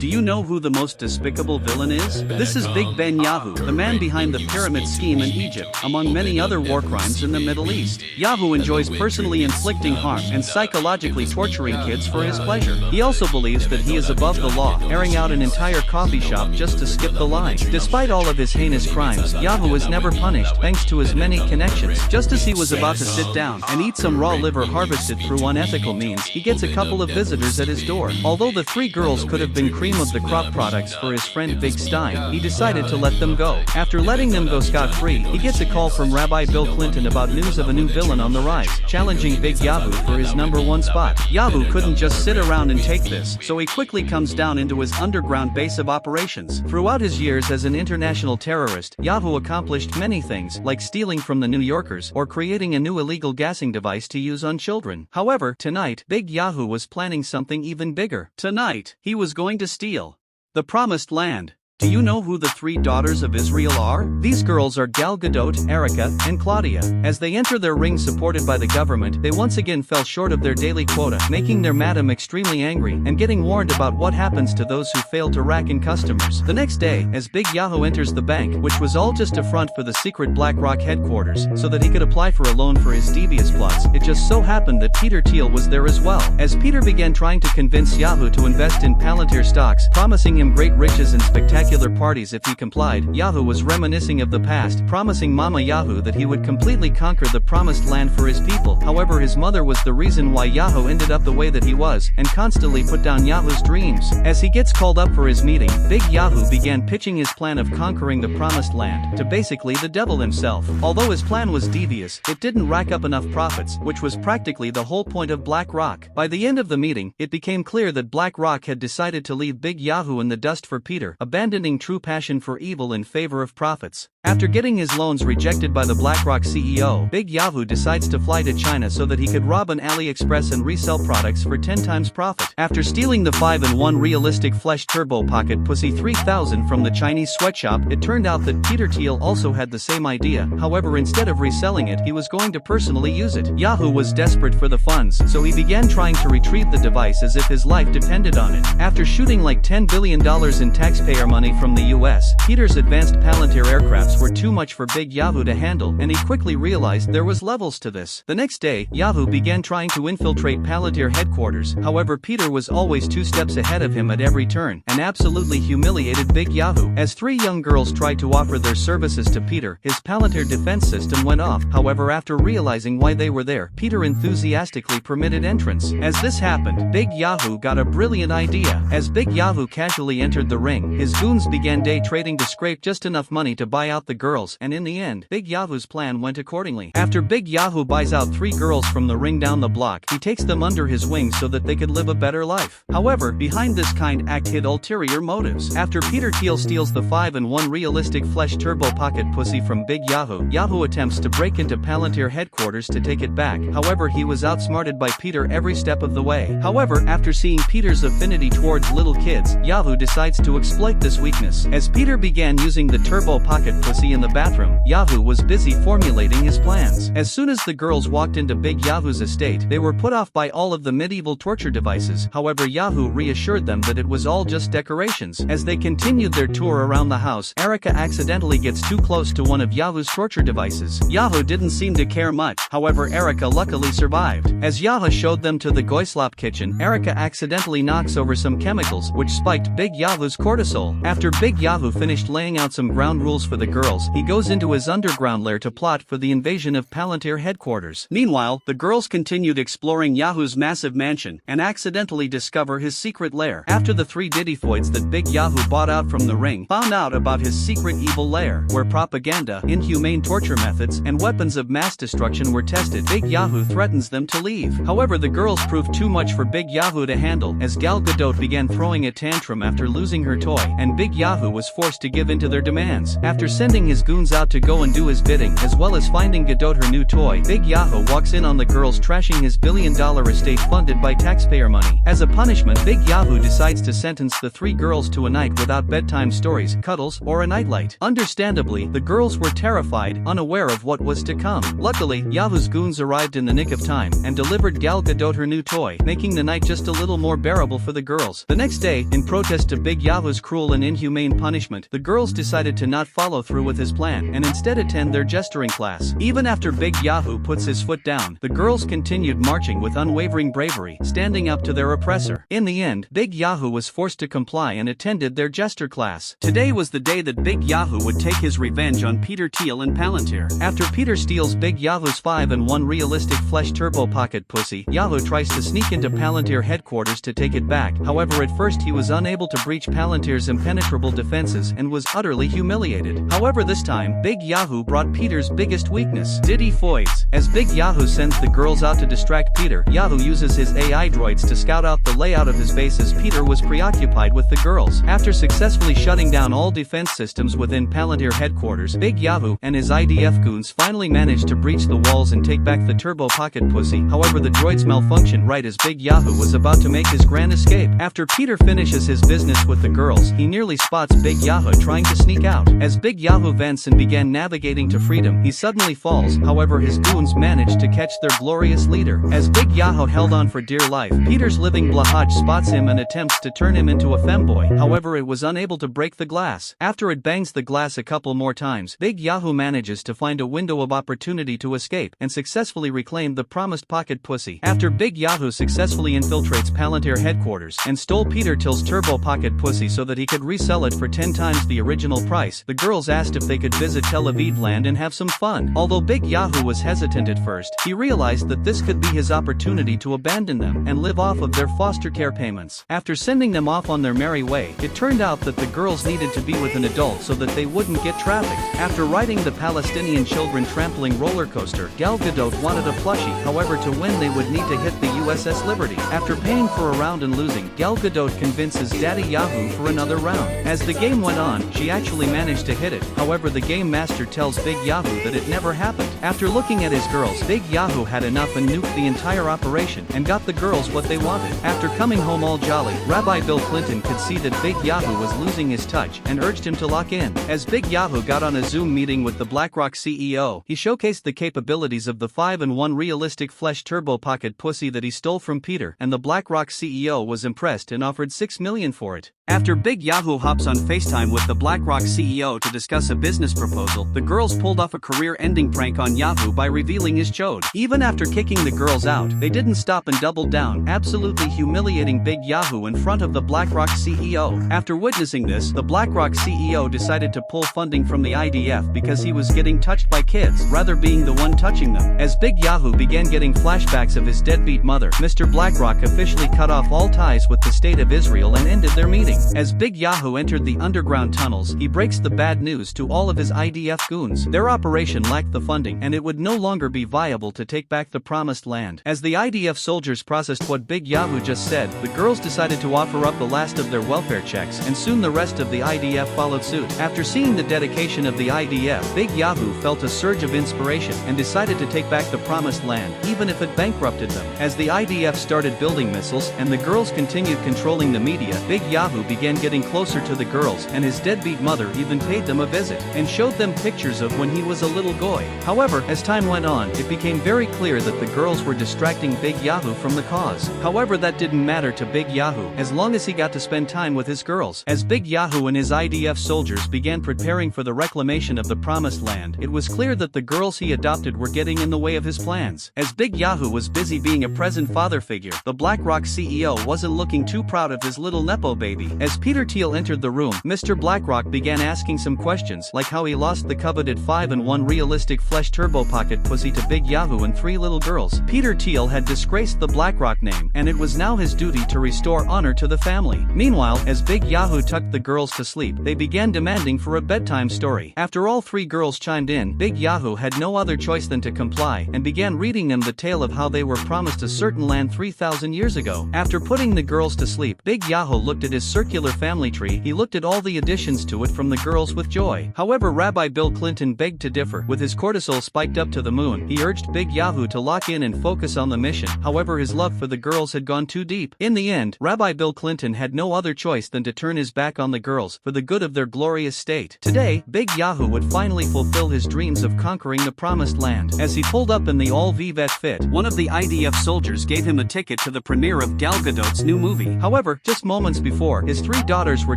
Do you know who the most despicable villain is? This is Big Ben Yahu, the man behind the pyramid scheme in Egypt, among many other war crimes in the Middle East. Yahu enjoys personally inflicting harm and psychologically torturing kids for his pleasure. He also believes that he is above the law, airing out an entire coffee shop just to skip the line. Despite all of his heinous crimes, Yahu is never punished thanks to his many connections. Just as he was about to sit down and eat some raw liver harvested through unethical means, he gets a couple of visitors at his door. Although the three girls could have been cream of the crop products for his friend Big Stein, he decided to let them go. After letting them go scot-free, he gets a call from Rabbi Bill Clinton about news of a new villain on the rise, challenging Big Yahu for his #1 spot. Yahu couldn't just sit around and take this, so he quickly comes down into his underground base of operations. Throughout his years as an international terrorist, Yahu accomplished many things, like stealing from the New Yorkers or creating a new illegal gassing device to use on children. However, tonight, Big Yahu was planning something even bigger. Tonight, he was going to steal the Promised Land. Do you know who the three daughters of Israel are? These girls are Gal Gadot, Erica, and Claudia. As they enter their ring supported by the government, they once again fell short of their daily quota, making their madam extremely angry and getting warned about what happens to those who fail to rack in customers. The next day, as Big Yahu enters the bank, which was all just a front for the secret BlackRock headquarters, so that he could apply for a loan for his devious plots, it just so happened that Peter Thiel was there as well. As Peter began trying to convince Yahu to invest in Palantir stocks, promising him great riches and spectacular parties if he complied, Yahu was reminiscing of the past, promising Mama Yahu that he would completely conquer the promised land for his people. However, his mother was the reason why Yahu ended up the way that he was, and constantly put down Yahu's dreams. As he gets called up for his meeting, Big Yahu began pitching his plan of conquering the promised land to basically the devil himself. Although his plan was devious, it didn't rack up enough profits, which was practically the whole point of BlackRock. By the end of the meeting, it became clear that BlackRock had decided to leave Big Yahu in the dust for Peter, abandoning true passion for evil in favor of profits. After getting his loans rejected by the BlackRock CEO, Big Yahu decides to fly to China so that he could rob an AliExpress and resell products for 10 times profit. After stealing the 5-in-1 realistic flesh turbo pocket pussy 3000 from the Chinese sweatshop, it turned out that Peter Thiel also had the same idea. However, instead of reselling it, he was going to personally use it. Yahu was desperate for the funds, so he began trying to retrieve the device as if his life depended on it. After shooting like $10 billion in taxpayer money from the US, Peter's advanced Palantir aircrafts were too much for Big Yahu to handle, and he quickly realized there was levels to this. The next day, Yahu began trying to infiltrate Palantir headquarters. However, Peter was always 2 steps ahead of him at every turn, and absolutely humiliated Big Yahu. As 3 young girls tried to offer their services to Peter, his Palantir defense system went off. However, after realizing why they were there, Peter enthusiastically permitted entrance. As this happened, Big Yahu got a brilliant idea. As Big Yahu casually entered the ring, his goons began day trading to scrape just enough money to buy out the girls, and in the end, Big Yahu's plan went accordingly. After Big Yahu buys out 3 girls from the ring down the block, he takes them under his wing so that they could live a better life. However, behind this kind act hid ulterior motives. After Peter Thiel steals the 5-in-1 realistic flesh turbo pocket pussy from Big Yahu, Yahu attempts to break into Palantir headquarters to take it back. However, he was outsmarted by Peter every step of the way. However, after seeing Peter's affinity towards little kids, Yahu decides to exploit this weakness. As Peter began using the turbo pocket pussy in the bathroom, Yahu was busy formulating his plans. As soon as the girls walked into Big Yahu's estate, they were put off by all of the medieval torture devices. However, Yahu reassured them that it was all just decorations. As they continued their tour around the house, Erica accidentally gets too close to one of Yahu's torture devices. Yahu didn't seem to care much. However, Erica luckily survived. As Yahu showed them to the Goislop kitchen, Erica accidentally knocks over some chemicals, which spiked Big Yahu's cortisol. After Big Yahu finished laying out some ground rules for the girls, he goes into his underground lair to plot for the invasion of Palantir headquarters. Meanwhile, the girls continued exploring Yahu's massive mansion and accidentally discover his secret lair. After the 3 Diddyfoids that Big Yahu bought out from the ring found out about his secret evil lair, where propaganda, inhumane torture methods, and weapons of mass destruction were tested, Big Yahu threatens them to leave. However, the girls proved too much for Big Yahu to handle, as Gal Gadot began throwing a tantrum after losing her toy, and Big Yahoo was forced to give in to their demands. After sending his goons out to go and do his bidding, as well as finding Godot her new toy, Big Yahoo walks in on the girls trashing his billion-dollar estate funded by taxpayer money. As a punishment, Big Yahoo decides to sentence the three girls to a night without bedtime stories, cuddles, or a nightlight. Understandably, the girls were terrified, unaware of what was to come. Luckily, Yahoo's goons arrived in the nick of time and delivered Gal Gadot her new toy, making the night just a little more bearable for the girls. The next day, in protest to Big Yahoo's cruel and inhumane punishment, the girls decided to not follow through with his plan and instead attend their gesturing class. Even after Big Yahoo puts his foot down, the girls continued marching with unwavering bravery, standing up to their oppressor. In the end, Big Yahoo was forced to comply and attended their gesture class. Today was the day that Big Yahoo would take his revenge on Peter Thiel and Palantir. After Peter steals Big Yahoo's 5-in-1 realistic flesh turbo pocket pussy, Yahoo tries to sneak into Palantir headquarters to take it back. However, at first he was unable to breach Palantir's impenetrable defenses and was utterly humiliated. However, this time, Big Yahoo brought Peter's biggest weakness, Diddy Foids. As Big Yahoo sends the girls out to distract Peter, Yahoo uses his AI droids to scout out the layout of his base as Peter was preoccupied with the girls. After successfully shutting down all defense systems within Palantir headquarters, Big Yahoo and his IDF goons finally managed to breach the walls and take back the turbo pocket pussy. However, the droids malfunctioned right as Big Yahoo was about to make his grand escape. After Peter finishes his business with the girls, he nearly spots Big Yahoo trying to sneak out. As Big Yahoo vents and began navigating to freedom, he suddenly falls. However, his goons managed to catch their glorious leader. As Big Yahoo held on for dear life, Peter's living blahaj spots him and attempts to turn him into a femboy. However, it was unable to break the glass. After it bangs the glass a couple more times, Big Yahoo manages to find a window of opportunity to escape and successfully reclaim the promised pocket pussy. After Big Yahoo successfully infiltrates Palantir headquarters and stole Peter Thiel's turbo pocket pussy so that he could resell it for 10 times the original price, the girls asked if they could visit Tel Aviv land and have some fun. Although Big Yahoo was hesitant at first, he realized that this could be his opportunity to abandon them and live off of their foster care payments. After sending them off on their merry way, it turned out that the girls needed to be with an adult so that they wouldn't get trafficked. After riding the Palestinian children trampling roller coaster, Gal Gadot wanted a plushie. However, to win they would need to hit the USS Liberty. After paying for a round and losing, Gal Gadot convinces Daddy Yahoo for another round. As the game went on, she actually managed to hit it. However, the game master tells Big Yahoo that it never happened. After looking at his girls, Big Yahoo had enough and nuked the entire operation and got the girls what they wanted. After coming home all jolly, Rabbi Bill Clinton could see that Big Yahoo was losing his touch and urged him to lock in. As Big Yahoo got on a Zoom meeting with the BlackRock CEO, he showcased the capabilities of the 5-in-1 realistic flesh turbo pocket pussy that he stole from Peter, and the BlackRock CEO was impressed and offered $6 million for it. After Big Yahoo hops on FaceTime with the BlackRock CEO to discuss a business proposal, the girls pulled off a career-ending prank on Yahoo by revealing his chode. Even after kicking the girls out, they didn't stop and doubled down, absolutely humiliating Big Yahoo in front of the BlackRock CEO. After witnessing this, the BlackRock CEO decided to pull funding from the IDF because he was getting touched by kids, rather being the one touching them. As Big Yahoo began getting flashbacks of his deadbeat mother, Mr. BlackRock officially cut off all ties with the state of Israel and ended their meeting. As Big Yahoo entered the underground tunnels, he breaks the bad news to all of his IDF goons. Their operation lacked the funding and it would no longer be viable to take back the promised land. As the IDF soldiers processed what Big Yahoo just said, the girls decided to offer up the last of their welfare checks, and soon the rest of the IDF followed suit. After seeing the dedication of the IDF, Big Yahoo felt a surge of inspiration and decided to take back the promised land, even if it bankrupted them. As the IDF started building missiles and the girls continued controlling the media, Big Yahoo began getting closer to the girls, and his deadbeat mother even paid them a visit and showed them pictures of when he was a little boy. However, as time went on, it became very clear that the girls were distracting Big Yahoo from the cause. However, that didn't matter to Big Yahoo, as long as he got to spend time with his girls. As Big Yahoo and his IDF soldiers began preparing for the reclamation of the promised land, it was clear that the girls he adopted were getting in the way of his plans. As Big Yahoo was busy being a present father figure, the BlackRock CEO wasn't looking too proud of his little nepo baby. As Peter Thiel entered the room, Mr. BlackRock began asking some questions, like how he lost the coveted 5-in-1 realistic flesh turbo pocket pussy to Big Yahoo and 3 little girls. Peter Thiel had disgraced the BlackRock name, and it was now his duty to restore honor to the family. Meanwhile, as Big Yahoo tucked the girls to sleep, they began demanding for a bedtime story. After all 3 girls chimed in, Big Yahoo had no other choice than to comply, and began reading them the tale of how they were promised a certain land 3,000 years ago. After putting the girls to sleep, Big Yahoo looked at his circular family tree, he looked at all the additions to it from the girls with joy. However, Rabbi Bill Clinton begged to differ. With his cortisol spiked up to the moon, he urged Big Yahoo to lock in and focus on the mission. However, his love for the girls had gone too deep. In the end, Rabbi Bill Clinton had no other choice than to turn his back on the girls for the good of their glorious state. Today, Big Yahoo would finally fulfill his dreams of conquering the promised land. As he pulled up in the all-Vivette fit, one of the IDF soldiers gave him a ticket to the premiere of Gal Gadot's new movie. However, just moments before, his 3 daughters were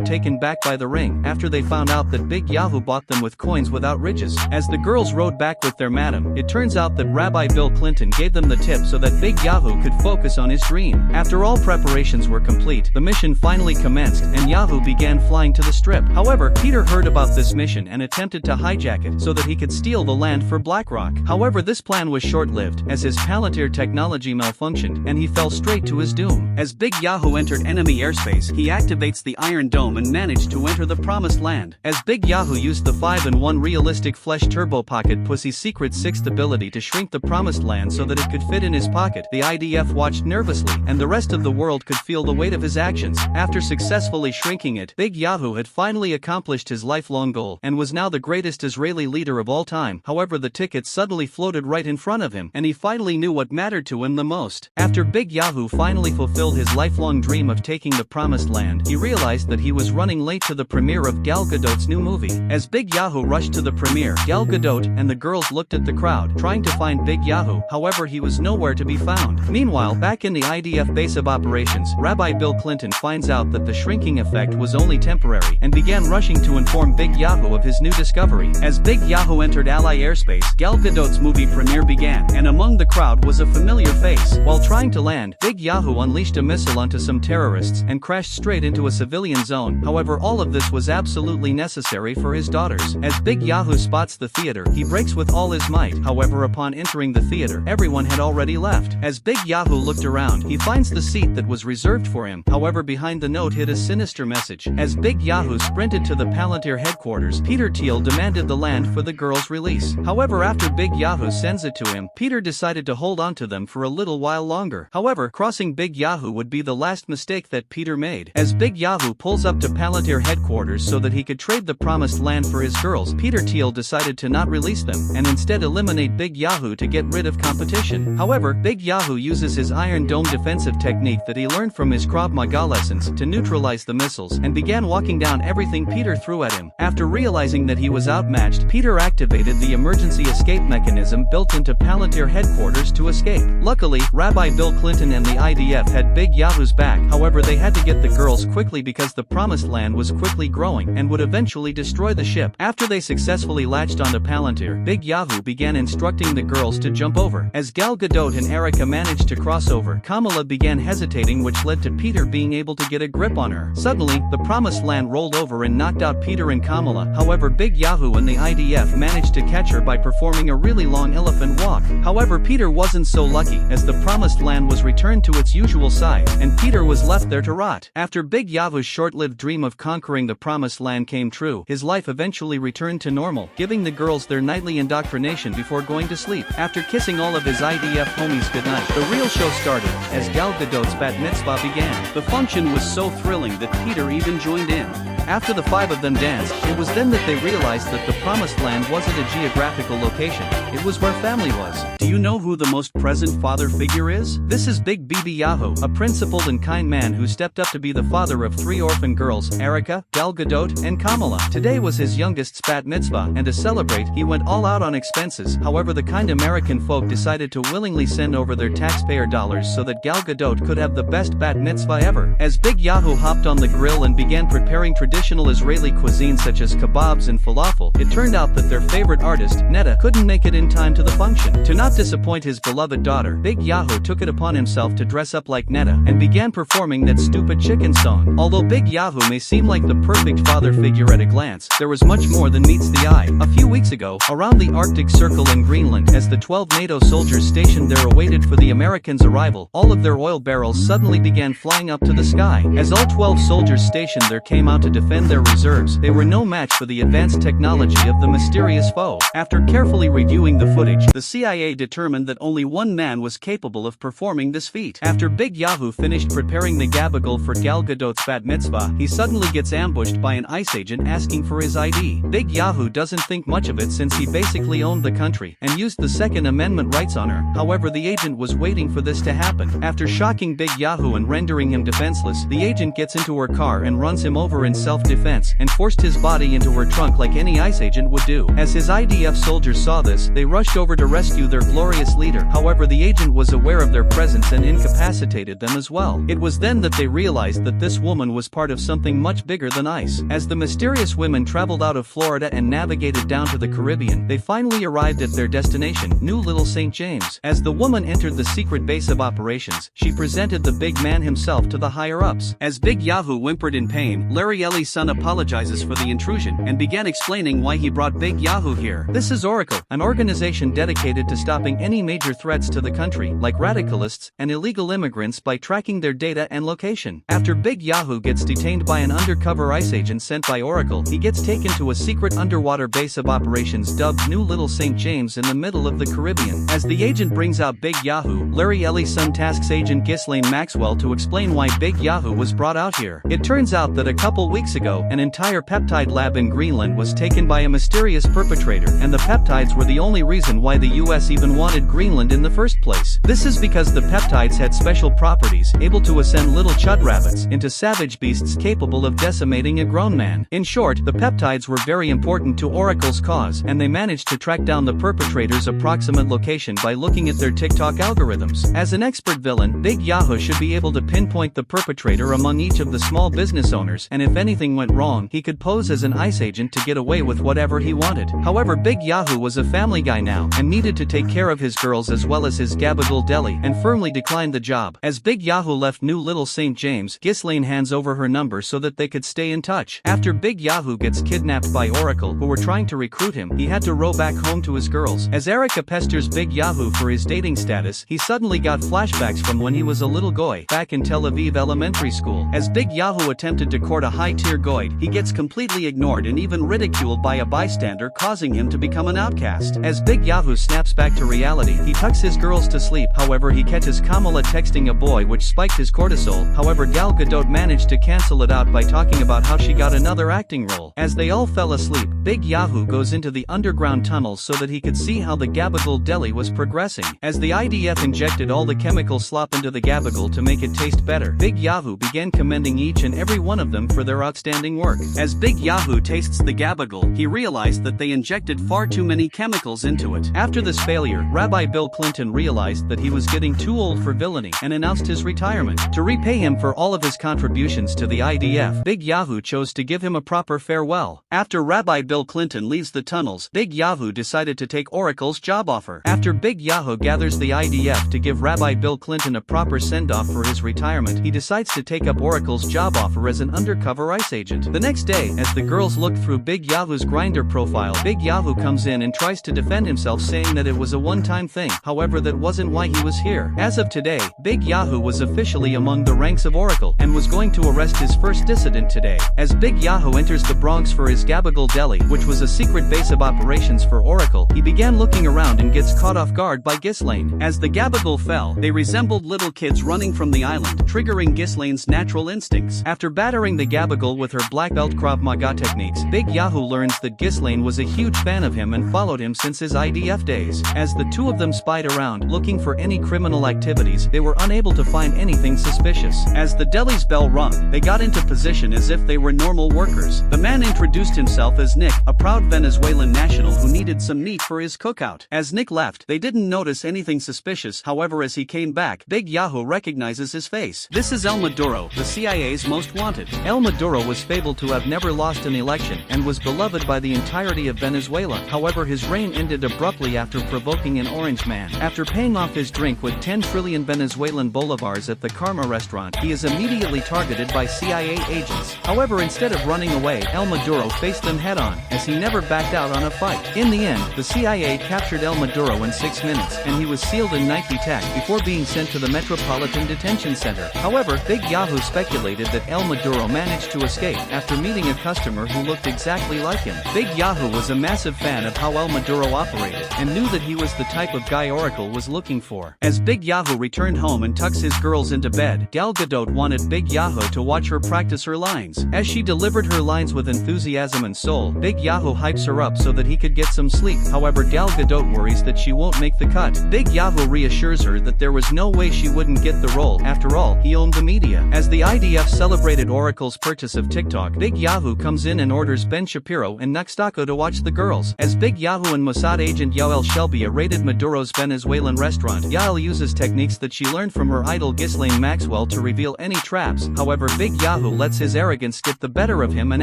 taken back by the ring after they found out that Big Yahoo bought them with coins without ridges. As the girls rode back with their madam, it turns out that Rabbi Bill Clinton gave them the tip so that Big Yahoo could focus on his dream. After all preparations were complete, the mission finally commenced and Yahoo began flying to the strip. However, Peter heard about this mission and attempted to hijack it so that he could steal the land for BlackRock. However, this plan was short-lived as his Palantir technology malfunctioned and he fell straight to his doom. As Big Yahoo entered enemy airspace, he activates the Iron Dome and managed to enter the promised land. As Big Yahoo used the 5-in-1 realistic flesh turbo pocket pussy's secret 6th ability to shrink the promised land so that it could fit in his pocket, the IDF watched nervously and the rest of the world could feel the weight of his actions. After successfully shrinking it, Big Yahoo had finally accomplished his lifelong goal and was now the greatest Israeli leader of all time. However, the ticket suddenly floated right in front of him and he finally knew what mattered to him the most. After Big Yahoo finally fulfilled his lifelong dream of taking the promised land, he realized that he was running late to the premiere of Gal Gadot's new movie. As Big Yahoo rushed to the premiere, Gal Gadot and the girls looked at the crowd, trying to find Big Yahoo. However, he was nowhere to be found. Meanwhile, back in the IDF base of operations, Rabbi Bill Clinton finds out that the shrinking effect was only temporary and began rushing to inform Big Yahoo of his new discovery. As Big Yahoo entered Ally airspace, Gal Gadot's movie premiere began, and among the crowd was a familiar face. While trying to land, Big Yahoo unleashed a missile onto some terrorists and crashed straight into a civilian zone. However, all of this was absolutely necessary for his daughters. As Big Yahoo spots the theater, he brakes with all his might. However, upon entering the theater, everyone had already left. As Big Yahoo looked around, he finds the seat that was reserved for him. However, behind the note hid a sinister message. As Big Yahoo sprinted to the Palantir headquarters, Peter Thiel demanded the land for the girls' release. However, after Big Yahoo sends it to him, Peter decided to hold on to them for a little while longer. However, crossing Big Yahoo would be the last mistake that Peter made. As Big Yahoo pulls up to Palantir headquarters so that he could trade the promised land for his girls, Peter Thiel decided to not release them and instead eliminate Big Yahoo to get rid of competition. However, Big Yahoo uses his Iron Dome defensive technique that he learned from his Krav Maga lessons to neutralize the missiles and began walking down everything Peter threw at him. After realizing that he was outmatched, Peter activated the emergency escape mechanism built into Palantir headquarters to escape. Luckily, Rabbi Bill Clinton and the IDF had Big Yahoo's back. However, they had to get the girls quickly because the promised land was quickly growing and would eventually destroy the ship. After they successfully latched onto Palantir, Big Yahoo began instructing the girls to jump over. As Gal Gadot and Erica managed to cross over, Kamala began hesitating, which led to Peter being able to get a grip on her. Suddenly, the promised land rolled over and knocked out Peter and Kamala. However, Big Yahoo and the IDF managed to catch her by performing a really long elephant walk. However, Peter wasn't so lucky, as the promised land was returned to its usual size, and Peter was left there to rot. After Big Yahoo's short-lived dream of conquering the promised land came true, his life eventually returned to normal, giving the girls their nightly indoctrination before going to sleep. After kissing all of his IDF homies goodnight, the real show started, as Gal Gadot's bat mitzvah began. The function was so thrilling that Peter even joined in. After the 5 of them danced, it was then that they realized that the promised land wasn't a geographical location, it was where family was. Do you know who the most present father figure is? This is Big Bibi Yahoo, a principled and kind man who stepped up to be the father of 3 orphan girls, Erica, Gal Gadot, and Kamala. Today was his youngest's bat mitzvah, and to celebrate, he went all out on expenses. However, the kind American folk decided to willingly send over their taxpayer dollars so that Gal Gadot could have the best bat mitzvah ever. As Big Yahoo hopped on the grill and began preparing traditional Israeli cuisine such as kebabs and falafel, it turned out that their favorite artist, Netta, couldn't make it in time to the function. To not disappoint his beloved daughter, Big Yahoo took it upon himself to dress up like Netta and began performing that stupid chicken song. Although Big Yahoo may seem like the perfect father figure at a glance, there was much more than meets the eye. A few weeks ago, around the Arctic Circle in Greenland, as the 12 NATO soldiers stationed there awaited for the Americans' arrival, all of their oil barrels suddenly began flying up to the sky. As all 12 soldiers stationed there came out to defend their reserves, they were no match for the advanced technology of the mysterious foe. After carefully reviewing the footage, the CIA determined that only one man was capable of performing this feat. After Big Yahoo finished preparing the gabagool for Gal Gadot's Gadot's bat mitzvah, he suddenly gets ambushed by an ICE agent asking for his ID. Big Yahu doesn't think much of it since he basically owned the country and used the Second Amendment rights on her. However, the agent was waiting for this to happen. After shocking Big Yahu and rendering him defenseless, the agent gets into her car and runs him over in self-defense and forced his body into her trunk like any ICE agent would do. As his IDF soldiers saw this, they rushed over to rescue their glorious leader. However, the agent was aware of their presence and incapacitated them as well. It was then that they realized that this woman was part of something much bigger than ICE. As the mysterious women traveled out of Florida and navigated down to the Caribbean, they finally arrived at their destination, New Little St. James. As the woman entered the secret base of operations, she presented the big man himself to the higher-ups. As Big Yahu whimpered in pain, Larry Ellie's son apologizes for the intrusion and began explaining why he brought Big Yahu here. This is Oracle, an organization dedicated to stopping any major threats to the country, like radicalists and illegal immigrants, by tracking their data and location. After Big Yahu gets detained by an undercover ICE agent sent by Oracle, he gets taken to a secret underwater base of operations dubbed New Little St. James in the middle of the Caribbean. As the agent brings out Big Yahu, Larry Ellie's son tasks Agent Ghislaine Maxwell to explain why Big Yahu was brought out here. It turns out that a couple weeks ago, an entire peptide lab in Greenland was taken by a mysterious perpetrator, and the peptides were the only reason why the US even wanted Greenland in the first place. This is because the peptides had special properties, able to ascend little chud rabbits into savage beasts capable of decimating a grown man. In short, the peptides were very important to Oracle's cause, and they managed to track down the perpetrator's approximate location by looking at their TikTok algorithms. As an expert villain, Big Yahu should be able to pinpoint the perpetrator among each of the small business owners, and if anything went wrong, he could pose as an ICE agent to get away with whatever he wanted. However, Big Yahu was a family guy now, and needed to take care of his girls as well as his gabagool deli, and firmly declined the job. As Big Yahu left New Little St. James, Ghislaine hands over her number so that they could stay in touch. After Big Yahu gets kidnapped by Oracle, who were trying to recruit him, he had to row back home to his girls. As Erica pesters Big Yahu for his dating status, he suddenly got flashbacks from when he was a little goy, back in Tel Aviv elementary school. As Big Yahu attempted to court a high-tier goyd, he gets completely ignored and even ridiculed by a bystander, causing him to become an outcast. As Big Yahu snaps back to reality, he tucks his girls to sleep. However, he catches Kamala texting a boy, which spiked his cortisol. However, Gal Gadot managed to cancel it out by talking about how she got another acting role. As they all fell asleep, Big Yahu goes into the underground tunnels so that he could see how the gabagool deli was progressing. As the IDF injected all the chemical slop into the gabagool to make it taste better, Big Yahu began commending each and every one of them for their outstanding work. As Big Yahu tastes the gabagool, he realized that they injected far too many chemicals into it. After this failure, Rabbi Bill Clinton realized that he was getting too old for villainy and announced his retirement. To repay him for all of his contributions to the IDF, Big Yahu chose to give him a proper farewell. After Rabbi Bill Clinton leaves the tunnels, Big Yahu decided to take Oracle's job offer. After Big Yahu gathers the IDF to give Rabbi Bill Clinton a proper send-off for his retirement, he decides to take up Oracle's job offer as an undercover ICE agent. The next day, as the girls look through Big Yahu's Grindr profile, Big Yahu comes in and tries to defend himself, saying that it was a one-time thing. However, that wasn't why he was here. As of today, Big Yahu was officially among the ranks of Oracle and was going to arrest his first dissident today. As Big Yahu enters the Bronx for his gabagool deli, which was a secret base of operations for Oracle, he began looking around and gets caught off guard by Ghislaine. As the gabagool fell, they resembled little kids running from the island, triggering Ghislaine's natural instincts. After battering the gabagool with her black belt Krav Maga techniques, Big Yahu learns that Ghislaine was a huge fan of him and followed him since his IDF days. As the two of them spied around, looking for any criminal activities, they were unable to find anything suspicious. As the deli's bell rung, they got into position as if they were normal workers. The man introduced himself as Nick, a proud Venezuelan national who needed some meat for his cookout. As Nick left, they didn't notice anything suspicious. However, as he came back, Big Yahu recognizes his face. This is El Maduro, the CIA's most wanted. El Maduro was fabled to have never lost an election and was beloved by the entirety of Venezuela. However, his reign ended abruptly after provoking an orange man. After paying off his drink with 10 trillion Venezuelan bolivars at the Karma restaurant, he is immediately targeted by CIA agents. However, instead of running away, El Maduro faced them head-on, as he never backed out on a fight. In the end, the CIA captured El Maduro in 6 minutes, and he was sealed in Nike Tech before being sent to the Metropolitan Detention Center. However, Big Yahu speculated that El Maduro managed to escape after meeting a customer who looked exactly like him. Big Yahu was a massive fan of how El Maduro operated, and knew that he was the type of guy Oracle was looking for. As Big Yahu returned home and tucks his girls into bed, Gal Gadot wanted Big Yahu Yahu to watch her practice her lines. As she delivered her lines with enthusiasm and soul, Big Yahu hypes her up so that he could get some sleep. However, Gal Gadot worries that she won't make the cut. Big Yahu reassures her that there was no way she wouldn't get the role. After all, he owned the media. As the IDF celebrated Oracle's purchase of TikTok, Big Yahu comes in and orders Ben Shapiro and Nuxtaco to watch the girls. As Big Yahu and Mossad agent Yael Shelby raided Maduro's Venezuelan restaurant, Yael uses techniques that she learned from her idol Ghislaine Maxwell to reveal any traps. However, Big Yahu lets his arrogance get the better of him and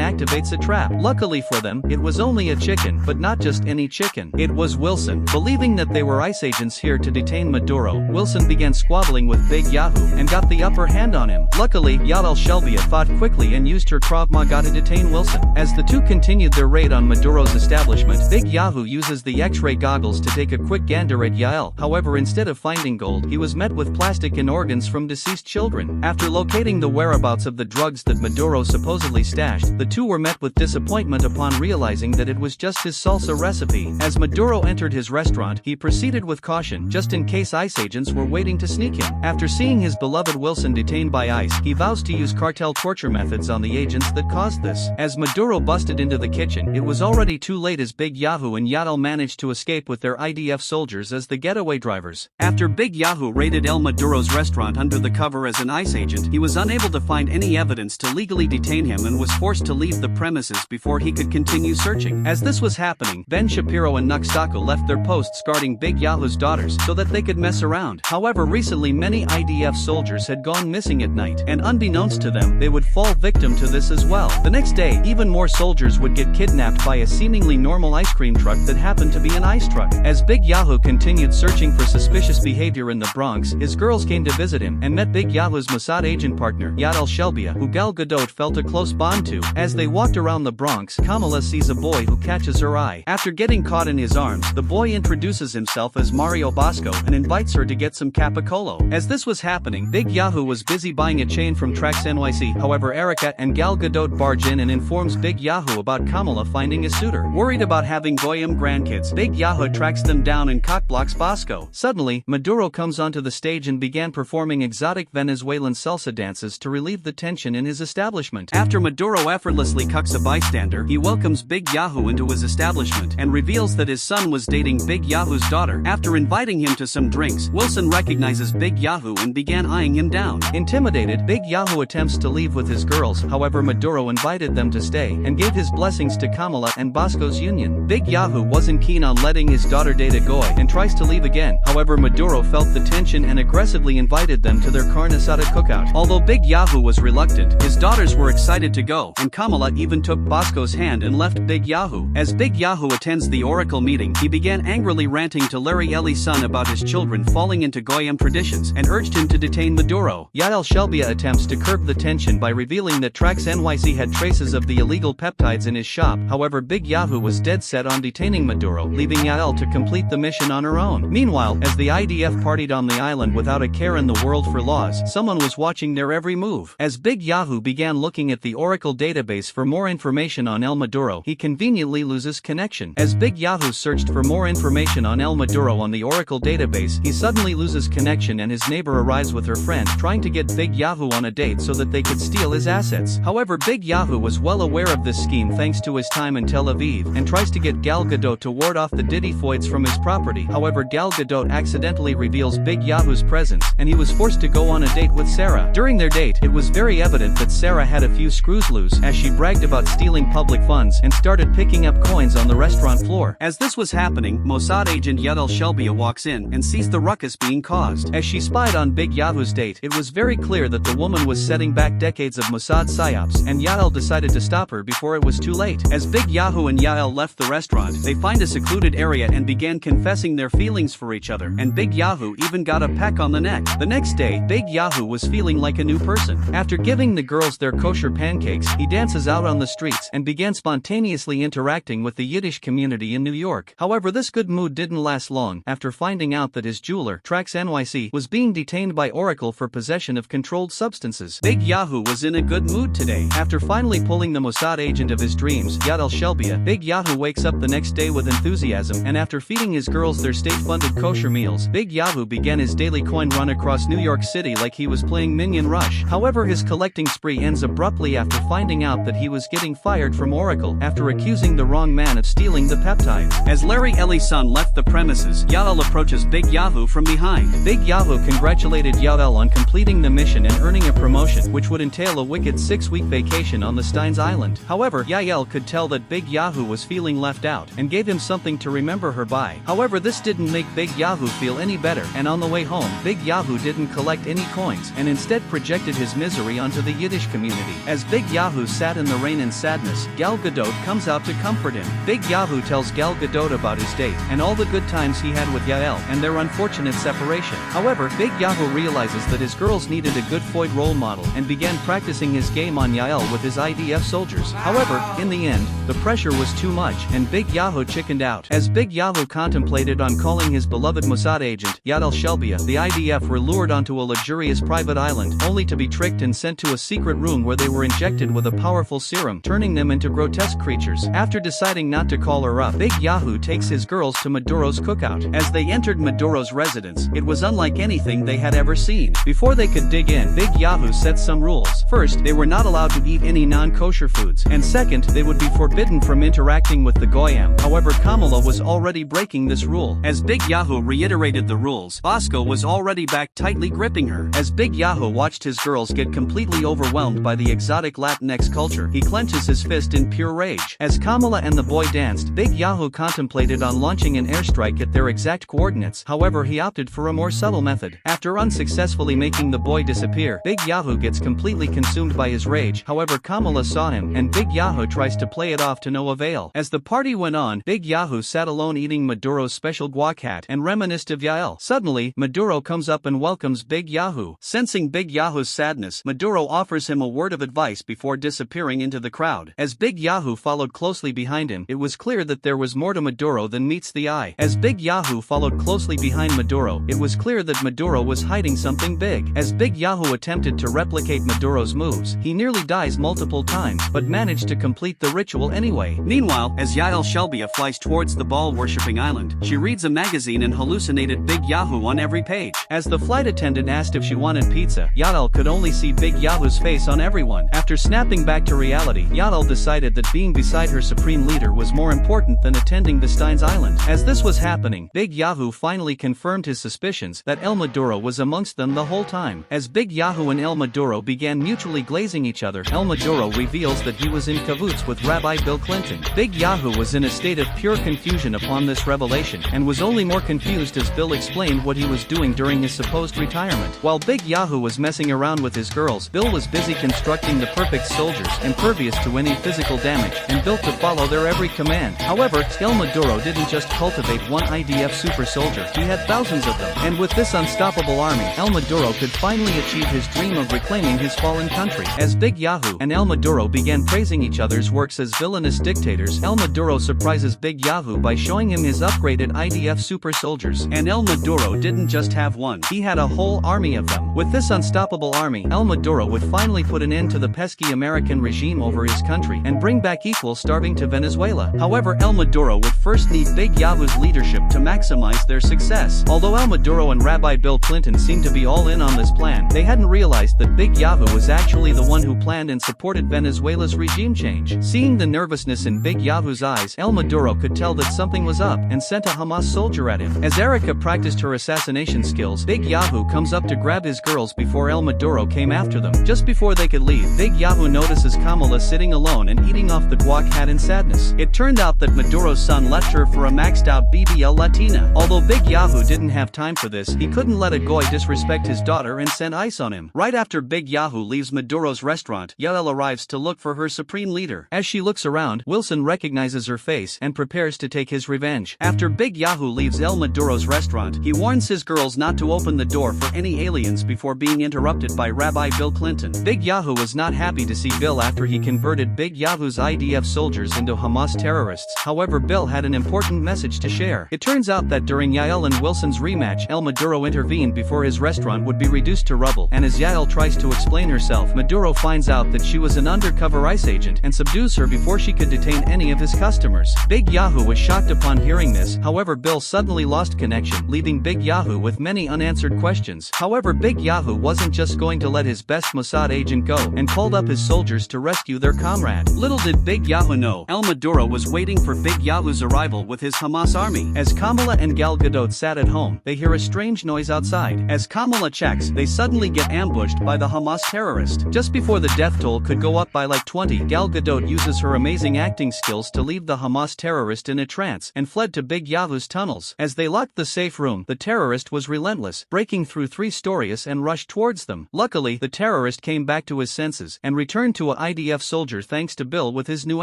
activates a trap. Luckily for them, it was only a chicken, but not just any chicken. It was Wilson. Believing that they were ICE agents here to detain Maduro, Wilson began squabbling with Big Yahu and got the upper hand on him. Luckily, Yael Shelby fought quickly and used her Krav Maga to detain Wilson. As the two continued their raid on Maduro's establishment, Big Yahu uses the X-ray goggles to take a quick gander at Yael. However, instead of finding gold, he was met with plastic and organs from deceased children. After locating the whereabouts of the drugs that Maduro supposedly stashed, the two were met with disappointment upon realizing that it was just his salsa recipe. As Maduro entered his restaurant, he proceeded with caution, just in case ICE agents were waiting to sneak him. After seeing his beloved Wilson detained by ICE, he vows to use cartel torture methods on the agents that caused this. As Maduro busted into the kitchen, it was already too late as Big Yahu and Yael managed to escape with their IDF soldiers as the getaway drivers. After Big Yahu raided El Maduro's restaurant under the cover as an ICE agent, he was unable to find any evidence to legally detain him and was forced to leave the premises before he could continue searching. As this was happening, Ben Shapiro and Nuxtaco left their posts guarding Big Yahu's daughters so that they could mess around. However, recently many IDF soldiers had gone missing at night, and unbeknownst to them, they would fall victim to this as well. The next day, even more soldiers would get kidnapped by a seemingly normal ice cream truck that happened to be an ice truck. As Big Yahu continued searching for suspicious behavior in the Bronx, his girls came to visit him and met Big Yahu's Mossad agent partner, Yael Shelby, who Gal Gadot felt a close bond to. As they walked around the Bronx, Kamala sees a boy who catches her eye. After getting caught in his arms, the boy introduces himself as Mario Bosco and invites her to get some Capicolo. As this was happening, Big Yahu was busy buying a chain from Trax NYC. However, Erica and Gal Gadot barge in and informs Big Yahu about Kamala finding a suitor. Worried about having Goyim grandkids, Big Yahu tracks them down and cockblocks Bosco. Suddenly, Maduro comes onto the stage and began performing exotic Venezuelan salsa dances to relieve the tension in his establishment. After Maduro effortlessly cucks a bystander, he welcomes Big Yahu into his establishment and reveals that his son was dating Big Yahu's daughter. After inviting him to some drinks, Wilson recognizes Big Yahu and began eyeing him down. Intimidated, Big Yahu attempts to leave with his girls. However, Maduro invited them to stay and gave his blessings to Kamala and Bosco's union. Big Yahu wasn't keen on letting his daughter date a Goy and tries to leave again. However, Maduro felt the tension and aggressively invited them to their carne asada cookout. Although Big Yahu was reluctant, his daughters were excited to go, and Kamala even took Bosco's hand and left Big Yahu. As Big Yahu attends the Oracle meeting, he began angrily ranting to Larry Ellie's son about his children falling into Goyim traditions and urged him to detain Maduro. Yael Shelby attempts to curb the tension by revealing that Trax NYC had traces of the illegal peptides in his shop. However, Big Yahu was dead set on detaining Maduro, leaving Yael to complete the mission on her own. Meanwhile, as the IDF partied on the island without a care in the world for laws, someone was watching their every move. As Big Yahu began looking at the Oracle database for more information on El Maduro, he conveniently loses connection. As Big Yahu searched for more information on El Maduro on the Oracle database, he suddenly loses connection and his neighbor arrives with her friend, trying to get Big Yahu on a date so that they could steal his assets. However, Big Yahu was well aware of this scheme thanks to his time in Tel Aviv, and tries to get Gal Gadot to ward off the Diddyfoids from his property. However, Gal Gadot accidentally reveals Big Yahu's presence, and he was forced to go on a date with Sarah. During their date, it was very evident that Sarah had a few screws loose, as she bragged about stealing public funds and started picking up coins on the restaurant floor. As this was happening, Mossad agent Yael Shelby walks in and sees the ruckus being caused. As she spied on Big Yahu's date, it was very clear that the woman was setting back decades of Mossad psyops, and Yael decided to stop her before it was too late. As Big Yahu and Yael left the restaurant, they find a secluded area and began confessing their feelings for each other, and Big Yahu even got a peck on the neck. The next day, Big Yahu was feeling like a new person. After giving the girls their kosher pancakes, he dances out on the streets and began spontaneously interacting with the Yiddish community in New York. However, this good mood didn't last long. After finding out that his jeweler, Trax NYC, was being detained by Oracle for possession of controlled substances, Big Yahu was in a good mood today. After finally pulling the Mossad agent of his dreams, Yael Shelby, Big Yahu wakes up the next day with enthusiasm, and after feeding his girls their state-funded kosher meals, Big Yahu began his daily coin run across New York City like he was playing Minion Rush. However, his collecting spree ends abruptly after finding out that he was getting fired from Oracle after accusing the wrong man of stealing the peptides. As Larry Ellison left the premises, Yael approaches Big Yahoo from behind. Big Yahoo congratulated Yael on completing the mission and earning a promotion, which would entail a wicked 6-week vacation on the Steins Island. However, Yael could tell that Big Yahoo was feeling left out and gave him something to remember her by. However, this didn't make Big Yahoo feel any better, and on the way home, Big Yahoo didn't collect any coins and instead projected his misery onto the Yiddish community. As Big Yahoo sat in the rain in sadness, Gal Gadot comes out to comfort him. Big Yahoo tells Gal Gadot about his date and all the good times he had with Yael and their unfortunate separation. However, Big Yahoo realizes that his girls needed a good foid role model and began practicing his game on Yael with his IDF soldiers. However, in the end, the pressure was too much and Big Yahoo chickened out. As Big Yahoo contemplated on calling his beloved Mossad agent, Yael Shelbia, the IDF were lured onto a luxurious private island, only to be tricked and sent to a secret room where they were injected with a powerful serum, turning them into grotesque creatures. After deciding not to call her up, Big Yahoo takes his girls to Maduro's cookout. As they entered Maduro's residence, it was unlike anything they had ever seen. Before they could dig in, Big Yahoo set some rules. First, they were not allowed to eat any non-kosher foods, and second, they would be forbidden from interacting with the Goyim. However, Kamala was already breaking this rule. As Big Yahoo reiterated the rules, Bosco was already back, tightly gripping her. As Big Yahoo watched his girls get completely overwhelmed by the exotic Latinx culture, he clenches his fist in pure rage. As Kamala and the boy danced, Big Yahoo contemplated on launching an airstrike at their exact coordinates. However, he opted for a more subtle method. After unsuccessfully making the boy disappear, Big Yahoo gets completely consumed by his rage. However, Kamala saw him, and Big Yahoo tries to play it off to no avail. As the party went on, Big Yahoo sat alone eating Maduro's special guacat and reminisced of Yael. Suddenly, Maduro comes up and welcomes Big Yahoo. Sensing Big Yahoo's sadness, Maduro offers him a word of advice before disappearing into the crowd. As Big Yahoo followed closely behind him, it was clear that there was more to Maduro than meets the eye. As Big Yahoo followed closely behind Maduro, it was clear that Maduro was hiding something big. As Big Yahoo attempted to replicate Maduro's moves, he nearly dies multiple times, but managed to complete the ritual anyway. Meanwhile, as Yael Shelbia flies towards the ball-worshipping island, she reads a magazine and hallucinated Big Yahoo on every page. As the flight attendant asked if she wanted pizza, Yael could only see Big Yahoo's face on everyone. After snapping back to reality, Yael decided that being beside her supreme leader was more important than attending the Steins Island. As this was happening, Big Yahoo finally confirmed his suspicions that El Maduro was amongst them the whole time. As Big Yahoo and El Maduro began mutually glazing each other, El Maduro reveals that he was in cahoots with Rabbi Bill Clinton. Big Yahoo was in a state of pure confusion upon this revelation, and was only more confused as Bill explained what he was doing during his supposed retirement. While Big Yahoo was messing around with his girls, Bill was busy constructing the perfect soldiers, impervious to any physical damage, and built to follow their every command. However, El Maduro didn't just cultivate one IDF super soldier, he had thousands of them. And with this unstoppable army, El Maduro could finally achieve his dream of reclaiming his fallen country. As Big Yahoo and El Maduro began praising each other's works as villainous dictators, El Maduro surprises Big Yahoo by showing him his upgraded IDF super soldiers. And El Maduro didn't just have one, he had a whole army of them. With this unstoppable army, El Maduro would finally put an end to the pesky American regime over his country and bring back equal starving to Venezuela. However, El Maduro would first need Big Yahoo's leadership to maximize their success. Although El Maduro and Rabbi Bill Clinton seemed to be all in on this plan, they hadn't realized that Big Yahoo was actually the one who planned and supported Venezuela's regime change. Seeing the nervousness in Big Yahoo's eyes, El Maduro could tell that something was up and sent a Hamas soldier at him. As Erica practiced her assassination skills, Big Yahoo comes up to grab his girls before El Maduro came after them. Just before they could leave, Big Yahoo notices Kamala sitting alone and eating off the guac in sadness. It turned out that Maduro's son left her for a maxed-out BBL Latina. Although Big Yahoo didn't have time for this, he couldn't let a goy disrespect his daughter and send ice on him. Right after Big Yahoo leaves Maduro's restaurant, Yael arrives to look for her supreme leader. As she looks around, Wilson recognizes her face and prepares to take his revenge. After Big Yahoo leaves El Maduro's restaurant, he warns his girls not to open the door for any aliens before being interrupted by Rabbi Bill Clinton. Big Yahoo was not happy to see Bill after he converted Big Yahoo's IDF soldiers into Hamas terrorists. However, Bill had an important message to share. It turns out that during Yael and Wilson's rematch, El Maduro intervened before his restaurant would be reduced to rubble, and as Yael tries to explain herself, Maduro finds out that she was an undercover ICE agent and subdues her before she could detain any of his customers. Big Yahoo was shocked upon hearing this. However, Bill suddenly lost connection, leaving Big Yahoo with many unanswered questions. However, Big Yahoo wasn't just going to let his best Mossad agent go and called up his soldiers to rescue their comrade. Little did Big Yahu know, El Maduro was waiting for Big Yahu's arrival with his Hamas army. As Kamala and Gal Gadot sat at home, they hear a strange noise outside. As Kamala checks, they suddenly get ambushed by the Hamas terrorist. Just before the death toll could go up by like 20, Gal Gadot uses her amazing acting skills to leave the Hamas terrorist in a trance and fled to Big Yahu's tunnels. As they locked the safe room, the terrorist was relentless, breaking through 3 stories and rushed towards them. Luckily, the terrorist came back to his senses and returned to a IDF soldier thanks to Bill with his new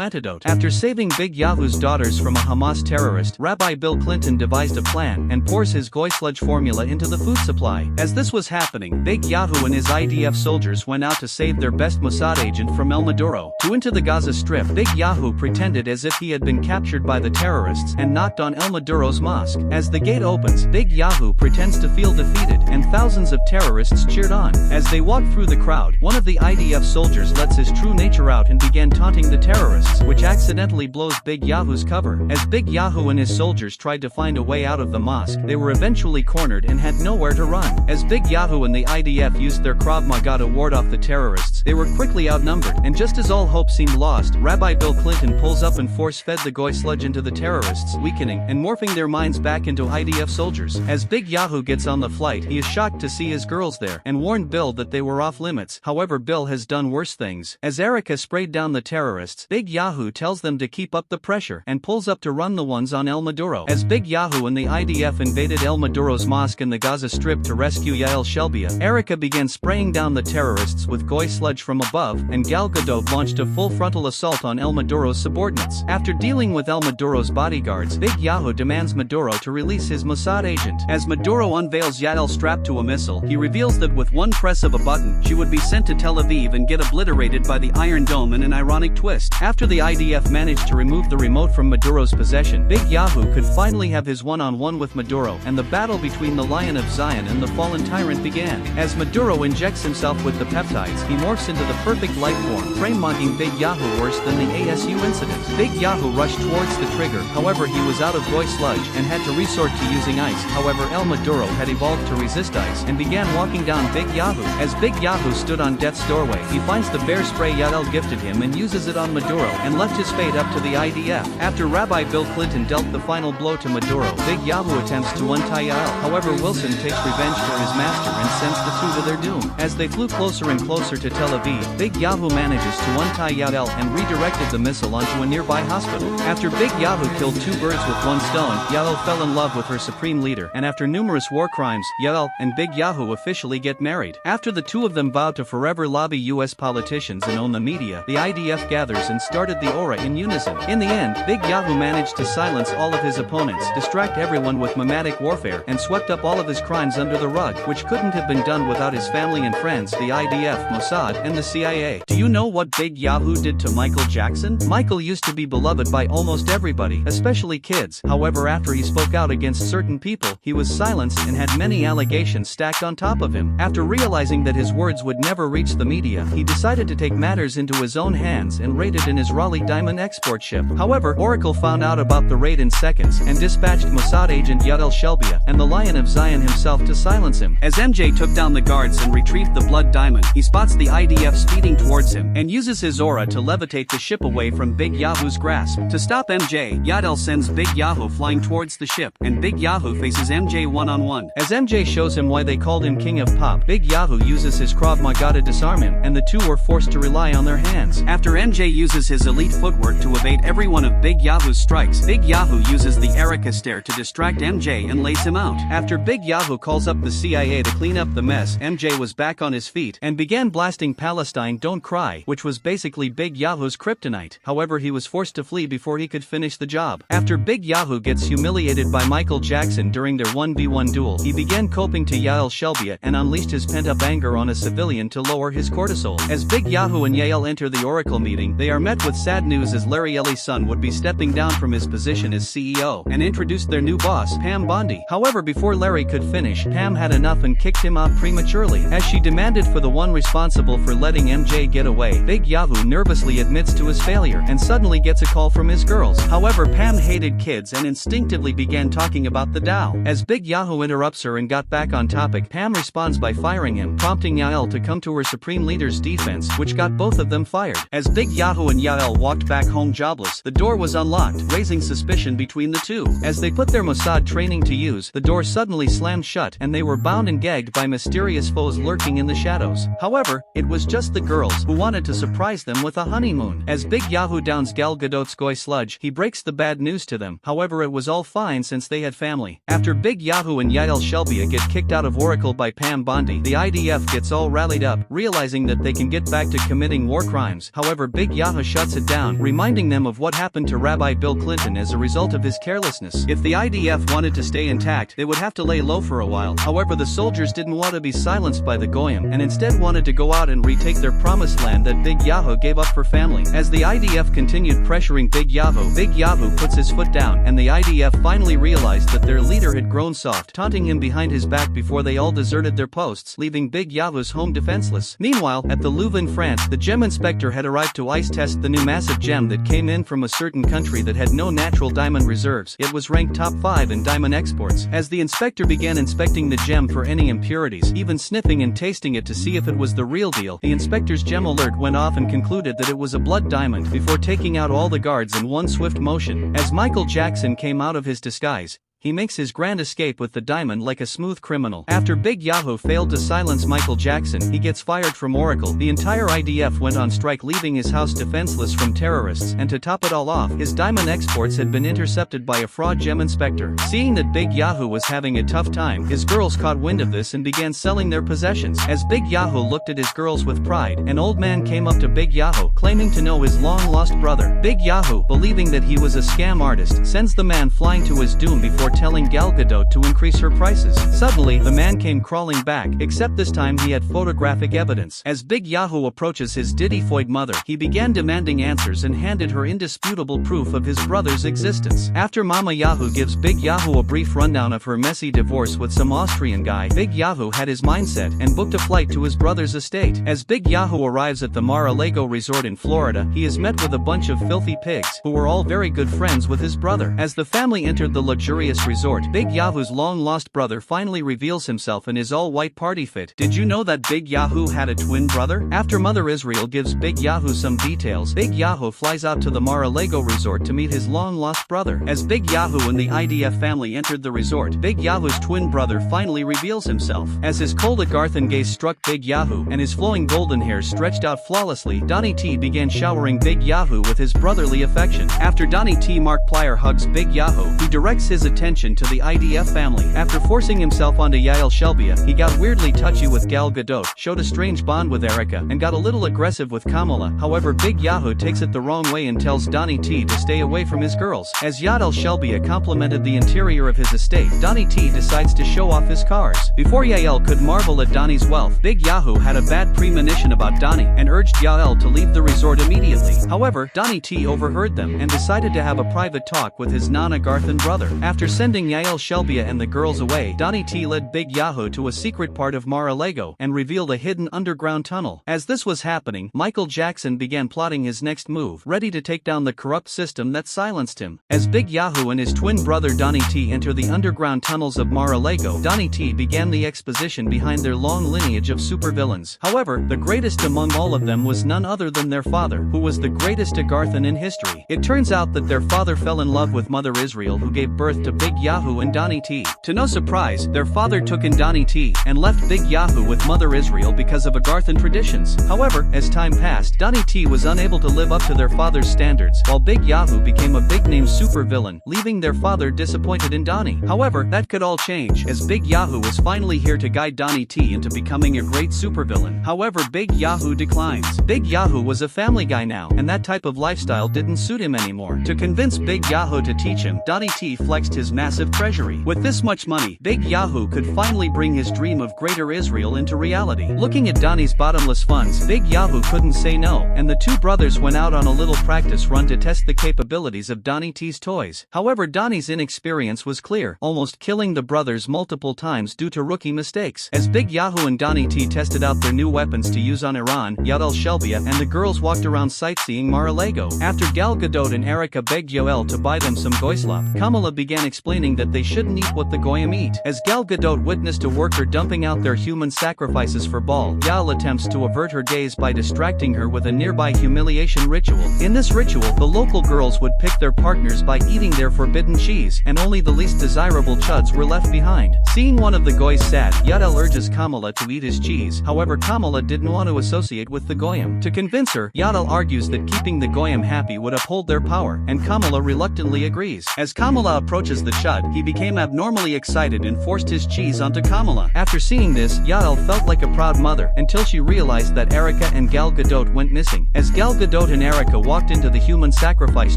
antidote. After saving Big Yahu's daughters from a Hamas terrorist, Rabbi Bill Clinton devised a plan and pours his Goy sludge formula into the food supply. As this was happening, Big Yahu and his IDF soldiers went out to save their best Mossad agent from El Maduro. Into the Gaza Strip, Big Yahu pretended as if he had been captured by the terrorists and knocked on El Maduro's mosque. As the gate opens, Big Yahu pretends to feel defeated and thousands of terrorists cheered on. As they walked through the crowd, one of the IDF soldiers lets his true nature out and began taunting the terrorists, which accidentally blows Big Yahu's cover. As Big Yahu and his soldiers tried to find a way out of the mosque, they were eventually cornered and had nowhere to run. As Big Yahu and the IDF used their Krav Maga to ward off the terrorists, they were quickly outnumbered, and just as all hope seemed lost, Rabbi Bill Clinton pulls up and force-fed the Goy sludge into the terrorists, weakening and morphing their minds back into IDF soldiers. As Big Yahu gets on the flight, he is shocked to see his girls there and warned Bill that they were off limits. However, Bill has done worse things. As Erica sprayed down the terrorists, Big Yahu tells them to keep up the pressure and pulls up to run the ones on El Maduro. As Big Yahu and the IDF invaded El Maduro's mosque in the Gaza Strip to rescue Yael Shelbia, Erica began spraying down the terrorists with Goy sludge from above, and Gal Gadot launched a full frontal assault on El Maduro's subordinates. After dealing with El Maduro's bodyguards, Big Yahu demands Maduro to release his Mossad agent. As Maduro unveils Yael strapped to a missile, he reveals that with one press of a button, she would be sent to Tel Aviv and get obliterated by the Iron Dome in an ironic twist. After the IDF managed to remove the remote from Maduro's possession, Big Yahu could finally have his one-on-one with Maduro, and the battle between the Lion of Zion and the fallen tyrant began. As Maduro injects himself with the peptides, he morphs into the perfect life form, frame-mugging Big Yahu worse than the ASU incident. Big Yahu rushed towards the trigger, however he was out of Goy sludge and had to resort to using ice. However, El Maduro had evolved to resist ice and began walking down Big Yahu. As Big Yahu stood on death's doorway, he finds the bear spray Yael gifted him and uses it on Maduro and left his fate up to the IDF. After Rabbi Bill Clinton dealt the final blow to Maduro, Big Yahu attempts to untie Yael. However, Wilson takes revenge for his master and sends the two to their doom. As they flew closer and closer to Tel Aviv, Big Yahu manages to untie Yael and redirected the missile onto a nearby hospital. After Big Yahu killed 2 birds with 1 stone, Yael fell in love with her supreme leader, and after numerous war crimes, Yael and Big Yahu officially get married. After the two of them vow to forever lobby US politicians and own the media, the IDF gathers and started the aura in unison. In the end, Big Yahu managed to silence all of his opponents, distract everyone with mimetic warfare, and swept up all of his crimes under the rug, which couldn't have been done without his family and friends, the IDF, Mossad, and the CIA. Do you know what Big Yahu did to Michael Jackson? Michael used to be beloved by almost everybody, especially kids. However, after he spoke out against certain people, he was silenced and had many allegations stacked on top of him. After realizing that his words would never reach the media, he decided to take matters into his own hands and raided an Israeli diamond export ship. However, Oracle found out about the raid in seconds and dispatched Mossad agent Yael Shelbia and the Lion of Zion himself to silence him. As MJ took down the guards and retrieved the blood diamond, he spots the IDF speeding towards him and uses his aura to levitate the ship away from Big Yahu's grasp. To stop MJ, Yael sends Big Yahu flying towards the ship, and Big Yahu faces MJ one-on-one. As MJ shows him why they called him King of Pop, Big Yahu uses his Krav Maga to disarm him, and the two were forced to rely on their hands. After MJ uses his elite footwork to evade every one of Big Yahu's strikes, Big Yahu uses the Erica stare to distract MJ and lays him out. After Big Yahu calls up the CIA to clean up the mess, MJ was back on his feet and began blasting Palestine Don't Cry, which was basically Big Yahu's kryptonite. However, he was forced to flee before he could finish the job. After Big Yahu gets humiliated by Michael Jackson during their 1v1 duel, he began coping to Yael Shelbia and unleashed his pent-up anger on a civilian to lower his cortisol. As Big Yahu and Yael enter the Oracle meeting, they are met with sad news as Larry Ellie's son would be stepping down from his position as CEO and introduced their new boss, Pam Bondi. However, before Larry could finish, Pam had enough and kicked him out prematurely. As she demanded for the one responsible for letting MJ get away, Big Yahu nervously admits to his failure and suddenly gets a call from his girls. However, Pam hated kids and instinctively began talking about the Dow. As Big Yahu interrupts her and got back on topic, Pam responds by firing him, prompting Yael to come to her supreme leader's defense, which got both of them fired. As Big Yahu and Yael walked back home jobless, the door was unlocked, raising suspicion between the two. As they put their Mossad training to use, the door suddenly slammed shut and they were bound and gagged by mysterious foes lurking in the shadows. However, it was just the girls, who wanted to surprise them with a honeymoon. As Big Yahu downs Gal Gadot's goy sludge, he breaks the bad news to them. However, it was all fine since they had family. After Big Yahu and Yael Shelbia get kicked out of Oracle by Pam Bondi, the IDF gets all rallied up, realizing that they can get back to committing war crimes. However, Big Yahu shuts it down, reminding them of what happened to Rabbi Bill Clinton as a result of his carelessness. If the IDF wanted to stay intact, they would have to lay low for a while. However, the soldiers didn't want to be silenced by the Goyim and instead wanted to go out and retake their promised land that Big Yahu gave up for family. As the IDF continued pressuring Big Yahu puts his foot down, and the IDF finally realized that their leader had grown soft, taunting him behind his back before they all deserted their posts, leaving Big Yahu's home defenseless. Meanwhile, at the Louvre in France, the gem inspector had arrived to ice test the new massive gem that came in from a certain country that had no natural diamond reserves. It was ranked top 5 in diamond exports. As the inspector began inspecting the gem for any impurities, even sniffing and tasting it to see if it was the real deal, the inspector's gem alert went off and concluded that it was a blood diamond before taking out all the guards in one swift motion. As Michael Jackson came out of his disguise, he makes his grand escape with the diamond like a smooth criminal. After Big Yahu failed to silence Michael Jackson, he gets fired from Oracle. The entire IDF went on strike, leaving his house defenseless from terrorists, and to top it all off, his diamond exports had been intercepted by a fraud gem inspector. Seeing that Big Yahu was having a tough time, his girls caught wind of this and began selling their possessions. As Big Yahu looked at his girls with pride, an old man came up to Big Yahu, claiming to know his long-lost brother. Big Yahu, believing that he was a scam artist, sends the man flying to his doom before telling Gal Gadot to increase her prices. Suddenly, the man came crawling back, except this time he had photographic evidence. As Big Yahu approaches his Diddy-foid mother, he began demanding answers and handed her indisputable proof of his brother's existence. After Mama Yahu gives Big Yahu a brief rundown of her messy divorce with some Austrian guy, Big Yahu had his mindset and booked a flight to his brother's estate. As Big Yahu arrives at the Mar-a-Lago resort in Florida, he is met with a bunch of filthy pigs, who were all very good friends with his brother. As the family entered the luxurious resort, Big Yahu's long-lost brother finally reveals himself in his all-white party fit. Did you know that Big Yahu had a twin brother? After Mother Israel gives Big Yahu some details, Big Yahu flies out to the Mar-a-Lago resort to meet his long-lost brother. As Big Yahu and the IDF family entered the resort, Big Yahu's twin brother finally reveals himself. As his cold Agarthan gaze struck Big Yahu and his flowing golden hair stretched out flawlessly, Donnie T began showering Big Yahu with his brotherly affection. After Donnie T, Markiplier hugs Big Yahu, he directs his attention to the IDF family. After forcing himself onto Yael Shelbia, he got weirdly touchy with Gal Gadot, showed a strange bond with Erica, and got a little aggressive with Kamala. However, Big Yahu takes it the wrong way and tells Donnie T to stay away from his girls. As Yael Shelbia complimented the interior of his estate, Donnie T decides to show off his cars. Before Yael could marvel at Donnie's wealth, Big Yahu had a bad premonition about Donnie and urged Yael to leave the resort immediately. However, Donnie T overheard them and decided to have a private talk with his non-Agarthan brother. After sending Yael Shelbia and the girls away, Donnie T led Big Yahu to a secret part of Mar-a-Lago and revealed a hidden underground tunnel. As this was happening, Michael Jackson began plotting his next move, ready to take down the corrupt system that silenced him. As Big Yahu and his twin brother Donnie T enter the underground tunnels of Mar-a-Lago, Donnie T began the exposition behind their long lineage of supervillains. However, the greatest among all of them was none other than their father, who was the greatest Agarthan in history. It turns out that their father fell in love with Mother Israel, who gave birth to Big Yahu and Donnie T. To no surprise, their father took in Donnie T and left Big Yahu with Mother Israel because of Agarthan traditions. However, as time passed, Donnie T was unable to live up to their father's standards, while Big Yahu became a big-name supervillain, leaving their father disappointed in Donnie. However, that could all change, as Big Yahu was finally here to guide Donnie T into becoming a great supervillain. However, Big Yahu declines. Big Yahu was a family guy now, and that type of lifestyle didn't suit him anymore. To convince Big Yahu to teach him, Donnie T flexed his massive treasury. With this much money, Big Yahu could finally bring his dream of greater Israel into reality. Looking at Donnie's bottomless funds, Big Yahu couldn't say no, and the two brothers went out on a little practice run to test the capabilities of Donnie T's toys. However, Donnie's inexperience was clear, almost killing the brothers multiple times due to rookie mistakes. As Big Yahu and Donnie T tested out their new weapons to use on Iran, Yael Shelbia and the girls walked around sightseeing Mar-a-Lago. After Gal Gadot and Erica begged Yoel to buy them some goislop, Kamala began explaining that they shouldn't eat what the goyim eat. As Gal Gadot witnessed a worker dumping out their human sacrifices for Baal, Yael attempts to avert her gaze by distracting her with a nearby humiliation ritual. In this ritual, the local girls would pick their partners by eating their forbidden cheese, and only the least desirable chuds were left behind. Seeing one of the goys sad, Yael urges Kamala to eat his cheese. However, Kamala didn't want to associate with the goyim. To convince her, Yael argues that keeping the goyim happy would uphold their power, and Kamala reluctantly agrees. As Kamala approaches the chud, he became abnormally excited and forced his cheese onto Kamala. After seeing this, Yael felt like a proud mother, until she realized that Erica and Gal Gadot went missing. As Gal Gadot and Erica walked into the human sacrifice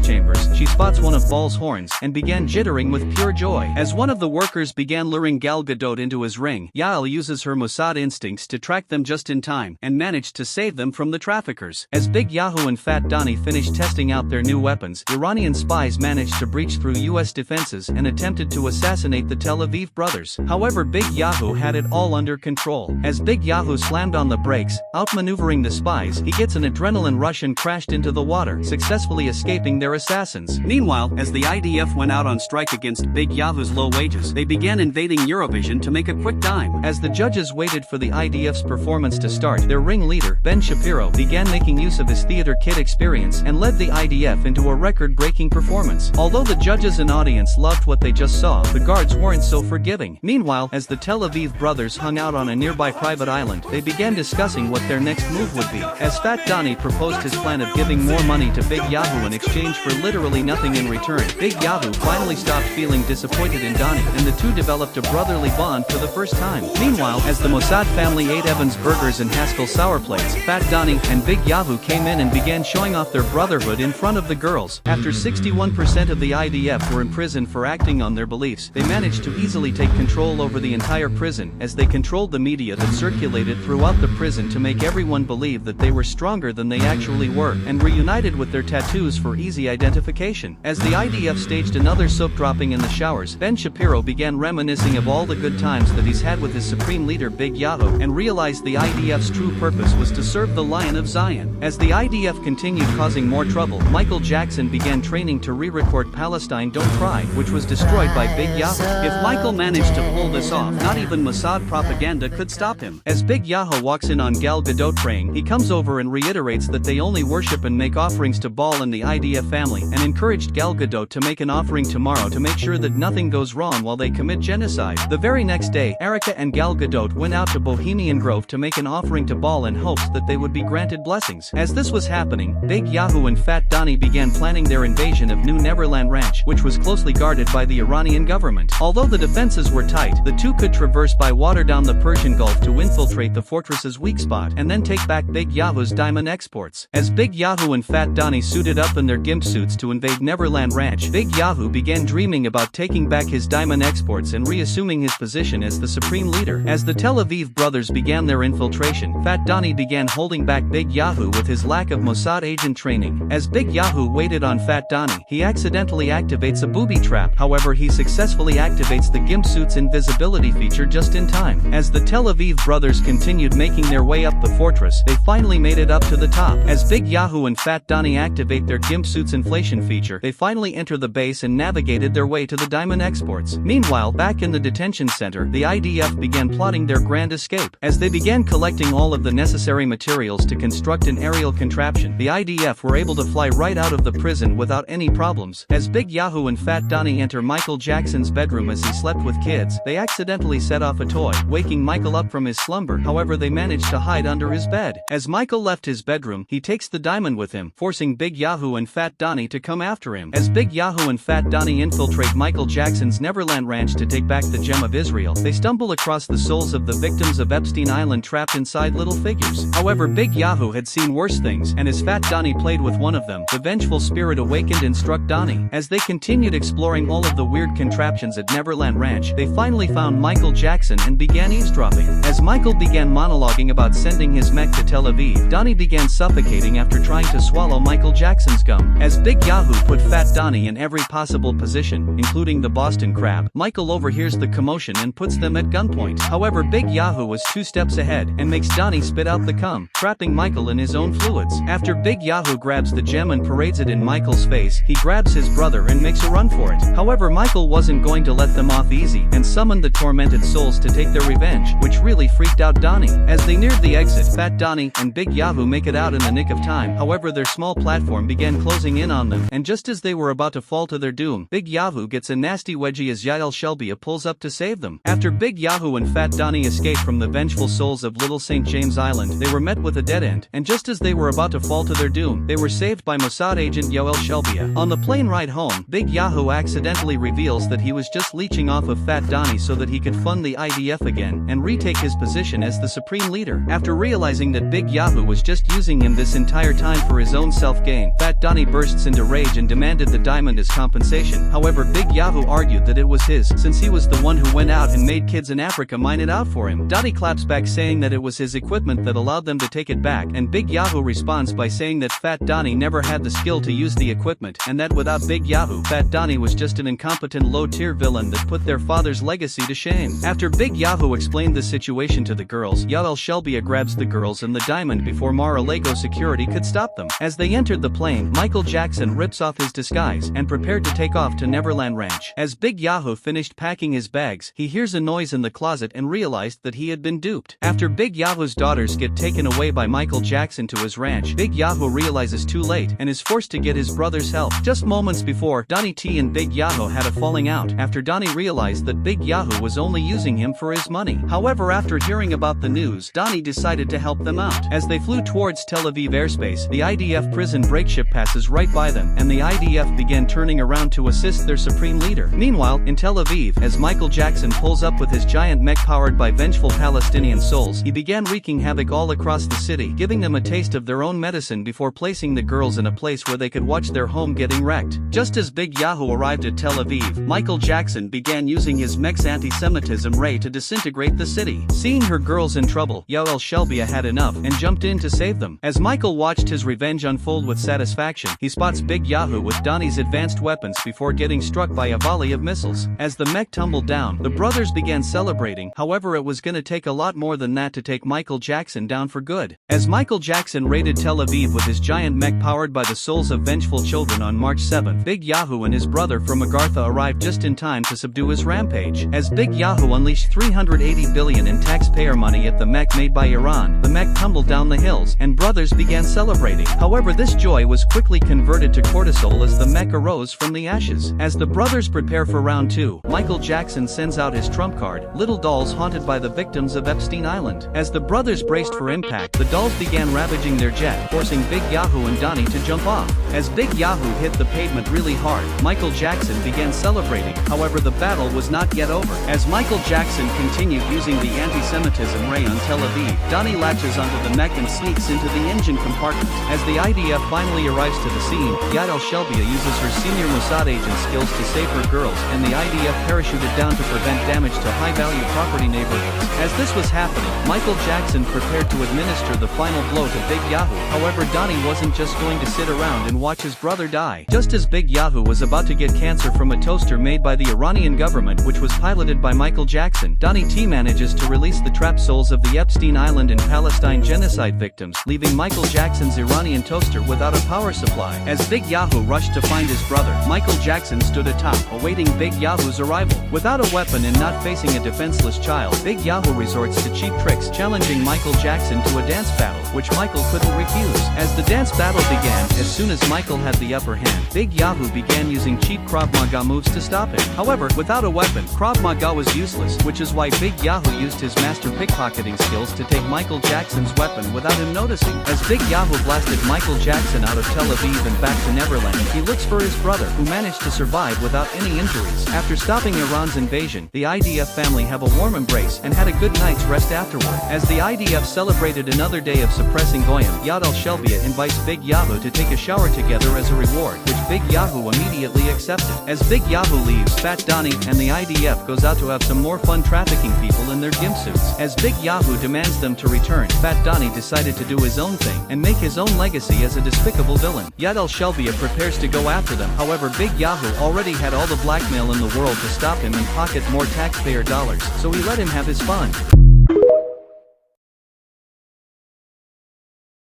chambers, she spots one of Baal's horns, and began jittering with pure joy. As one of the workers began luring Gal Gadot into his ring, Yael uses her Mossad instincts to track them just in time, and managed to save them from the traffickers. As Big Yahu and Fat Donnie finished testing out their new weapons, Iranian spies managed to breach through U.S. defenses and attempted to assassinate the Tel Aviv brothers. However, Big Yahu had it all under control. As Big Yahu slammed on the brakes, outmaneuvering the spies, he gets an adrenaline rush and crashed into the water, successfully escaping their assassins. Meanwhile, as the IDF went out on strike against Big Yahu's low wages, they began invading Eurovision to make a quick dime. As the judges waited for the IDF's performance to start, their ringleader, Ben Shapiro, began making use of his theater kid experience and led the IDF into a record-breaking performance. Although the judges and audience loved what they just saw, the guards weren't so forgiving. Meanwhile, as the Tel Aviv brothers hung out on a nearby private island, they began discussing what their next move would be. As Fat Donnie proposed his plan of giving more money to Big Yahu in exchange for literally nothing in return, Big Yahu finally stopped feeling disappointed in Donnie, and the two developed a brotherly bond for the first time. Meanwhile, as the Mossad family ate Evans burgers and Haskell sour plates, Fat Donnie and Big Yahu came in and began showing off their brotherhood in front of the girls. After 61% of the IDF were imprisoned for acting on their beliefs, they managed to easily take control over the entire prison, as they controlled the media that circulated throughout the prison to make everyone believe that they were stronger than they actually were, and reunited with their tattoos for easy identification. As the IDF staged another soap dropping in the showers, Ben Shapiro began reminiscing of all the good times that he's had with his supreme leader Big Yahu, and realized the IDF's true purpose was to serve the Lion of Zion. As the IDF continued causing more trouble, Michael Jackson began training to re-record Palestine Don't Cry, which was destroyed by Big Yahu. If Michael managed to pull this off, not even Mossad propaganda could stop him. As Big Yahu walks in on Gal Gadot praying, he comes over and reiterates that they only worship and make offerings to Baal and the IDF family, and encouraged Gal Gadot to make an offering tomorrow to make sure that nothing goes wrong while they commit genocide. The very next day, Erica and Gal Gadot went out to Bohemian Grove to make an offering to Baal in hopes that they would be granted blessings. As this was happening, Big Yahu and Fat Donnie began planning their invasion of New Neverland Ranch, which was closely guarded by the Iranian government. Although the defenses were tight, the two could traverse by water down the Persian Gulf to infiltrate the fortress's weak spot, and then take back Big Yahu's diamond exports. As Big Yahu and Fat Donnie suited up in their gimp suits to invade Neverland Ranch, Big Yahu began dreaming about taking back his diamond exports and reassuming his position as the supreme leader. As the Tel Aviv brothers began their infiltration, Fat Donnie began holding back Big Yahu with his lack of Mossad agent training. As Big Yahu waited on Fat Donnie, he accidentally activates a booby trap. However, he successfully activates the gimp suit's invisibility feature just in time. As the Tel Aviv brothers continued making their way up the fortress, they finally made it up to the top. As Big Yahu and Fat Donnie activate their gimp suit's inflation feature, they finally enter the base and navigated their way to the diamond exports. Meanwhile, back in the detention center, the IDF began plotting their grand escape. As they began collecting all of the necessary materials to construct an aerial contraption, the IDF were able to fly right out of the prison without any problems. As Big Yahu and Fat Donnie enter Michael Jackson's bedroom as he slept with kids, they accidentally set off a toy, waking Michael up from his slumber. However, they managed to hide under his bed. As Michael left his bedroom, he takes the diamond with him, forcing Big Yahu and Fat Donnie to come after him. As Big Yahu and Fat Donnie infiltrate Michael Jackson's Neverland Ranch to take back the Gem of Israel, they stumble across the souls of the victims of Epstein Island trapped inside little figures. However, Big Yahu had seen worse things, and as Fat Donnie played with one of them, the vengeful spirit awakened and struck Donnie. As they continued exploring all of the weird contraptions at Neverland Ranch, they finally found Michael Jackson and began eavesdropping. As Michael began monologuing about sending his mech to Tel Aviv, Donnie began suffocating after trying to swallow Michael Jackson's gum. As Big Yahu put Fat Donnie in every possible position, including the Boston Crab, Michael overhears the commotion and puts them at gunpoint. However, Big Yahu was 2 steps ahead and makes Donnie spit out the cum, trapping Michael in his own fluids. After Big Yahu grabs the gem and parades it in Michael's face, he grabs his brother and makes a run for it. However, However, Michael wasn't going to let them off easy and summoned the tormented souls to take their revenge, which really freaked out Donnie. As they neared the exit, Fat Donnie and Big Yahoo make it out in the nick of time. However, their small platform began closing in on them, and just as they were about to fall to their doom, Big Yahoo gets a nasty wedgie as Yael Shelbia pulls up to save them. After Big Yahoo and Fat Donnie escaped from the vengeful souls of Little St. James Island, they were met with a dead end, and just as they were about to fall to their doom, they were saved by Mossad agent Yael Shelbia. On the plane ride home, Big Yahoo accidentally reveals that he was just leeching off of Fat Donnie so that he could fund the IDF again and retake his position as the supreme leader. After realizing that Big Yahoo was just using him this entire time for his own self-gain, Fat Donnie bursts into rage and demanded the diamond as compensation. However, Big Yahoo argued that it was his, since he was the one who went out and made kids in Africa mine it out for him. Donnie claps back saying that it was his equipment that allowed them to take it back, and Big Yahoo responds by saying that Fat Donnie never had the skill to use the equipment, and that without Big Yahoo, Fat Donnie was just an incompetent low-tier villain that put their father's legacy to shame. After Big Yahoo explained the situation to the girls, Yael Shelbia grabs the girls and the diamond before Mar-a-Lago security could stop them. As they entered the plane, Michael Jackson rips off his disguise and prepared to take off to Neverland Ranch. As Big Yahoo finished packing his bags, he hears a noise in the closet and realized that he had been duped. After Big Yahoo's daughters get taken away by Michael Jackson to his ranch, Big Yahoo realizes too late and is forced to get his brother's help. Just moments before, Donnie T and Big Yahoo had a falling out after Donnie realized that Big Yahoo was only using him for his money. However, after hearing about the news, Donnie decided to help them out. As they flew towards Tel Aviv airspace, the IDF prison break ship passes right by them, and the IDF began turning around to assist their supreme leader. Meanwhile, in Tel Aviv, as Michael Jackson pulls up with his giant mech powered by vengeful Palestinian souls, he began wreaking havoc all across the city, giving them a taste of their own medicine before placing the girls in a place where they could watch their home getting wrecked. Just as Big Yahoo arrived at Tel Aviv, Michael Jackson began using his mech's anti-Semitism ray to disintegrate the city. Seeing her girls in trouble, Yael Shelbia had enough and jumped in to save them. As Michael watched his revenge unfold with satisfaction, he spots Big Yahoo with Donnie's advanced weapons before getting struck by a volley of missiles. As the mech tumbled down, the brothers began celebrating. However, it was gonna take a lot more than that to take Michael Jackson down for good. As Michael Jackson raided Tel Aviv with his giant mech powered by the souls of vengeful children on March 7th, Big Yahoo and his brother from Agartha arrived just in time to subdue his rampage. As Big Yahoo unleashed $380 billion in taxpayer money at the mech made by Iran, the mech tumbled down the hills, and brothers began celebrating. However, this joy was quickly converted to cortisol as the mech arose from the ashes. As the brothers prepare for round 2, Michael Jackson sends out his trump card, Little Dolls haunted by the victims of Epstein Island. As the brothers braced for impact, the dolls began ravaging their jet, forcing Big Yahoo and Donnie to jump off. As Big Yahoo hit the pavement really hard, Michael Jackson began celebrating. However, the battle was not yet over. As Michael Jackson continued using the anti-Semitism ray on Tel Aviv, Donnie latches onto the mech and sneaks into the engine compartment. As the IDF finally arrives to the scene, Yael Shelbia uses her senior Mossad agent skills to save her girls, and the IDF parachuted down to prevent damage to high-value property neighborhoods. As this was happening, Michael Jackson prepared to administer the final blow to Big Yahoo. However, Donnie wasn't just going to sit around and watch his brother die. Just as Big Yahoo was about to get cancer from a toaster made by the Iranian government, which was piloted by Michael Jackson, Donnie T manages to release the trapped souls of the Epstein Island and Palestine genocide victims, leaving Michael Jackson's Iranian toaster without a power supply. As Big Yahoo rushed to find his brother, Michael Jackson stood atop, awaiting Big Yahoo's arrival. Without a weapon and not facing a defenseless child, Big Yahoo resorts to cheap tricks, challenging Michael Jackson to a dance battle, which Michael couldn't refuse. As the dance battle began, as soon as Michael had the upper hand, Big Yahoo began using cheap Krav Maga moves to stop him. However, without a weapon, Krav Maga was useless, which is why Big Yahoo used his master pickpocketing skills to take Michael Jackson's weapon without him noticing. As Big Yahoo blasted Michael Jackson out of Tel Aviv and back to Neverland, he looks for his brother, who managed to survive without any injuries. After stopping Iran's invasion, the IDF family have a warm embrace and had a good night's rest afterward. As the IDF celebrated another day of suppressing Goyim, Yael Shelbia invites Big Yahoo to take a shower together as a reward, which Big Yahoo immediately accepted. As Big Yahoo leaves, Fat Donnie and the IDF goes out to have some more fun trafficking people in their gimp suits. As Big Yahoo demands them to return, Fat Donnie decided to do his own thing and make his own legacy as a despicable villain. Yael Shelbia prepares to go after them. However, Big Yahoo already had all the blackmail in the world to stop him and pocket more taxpayer dollars, so he let him have his fun.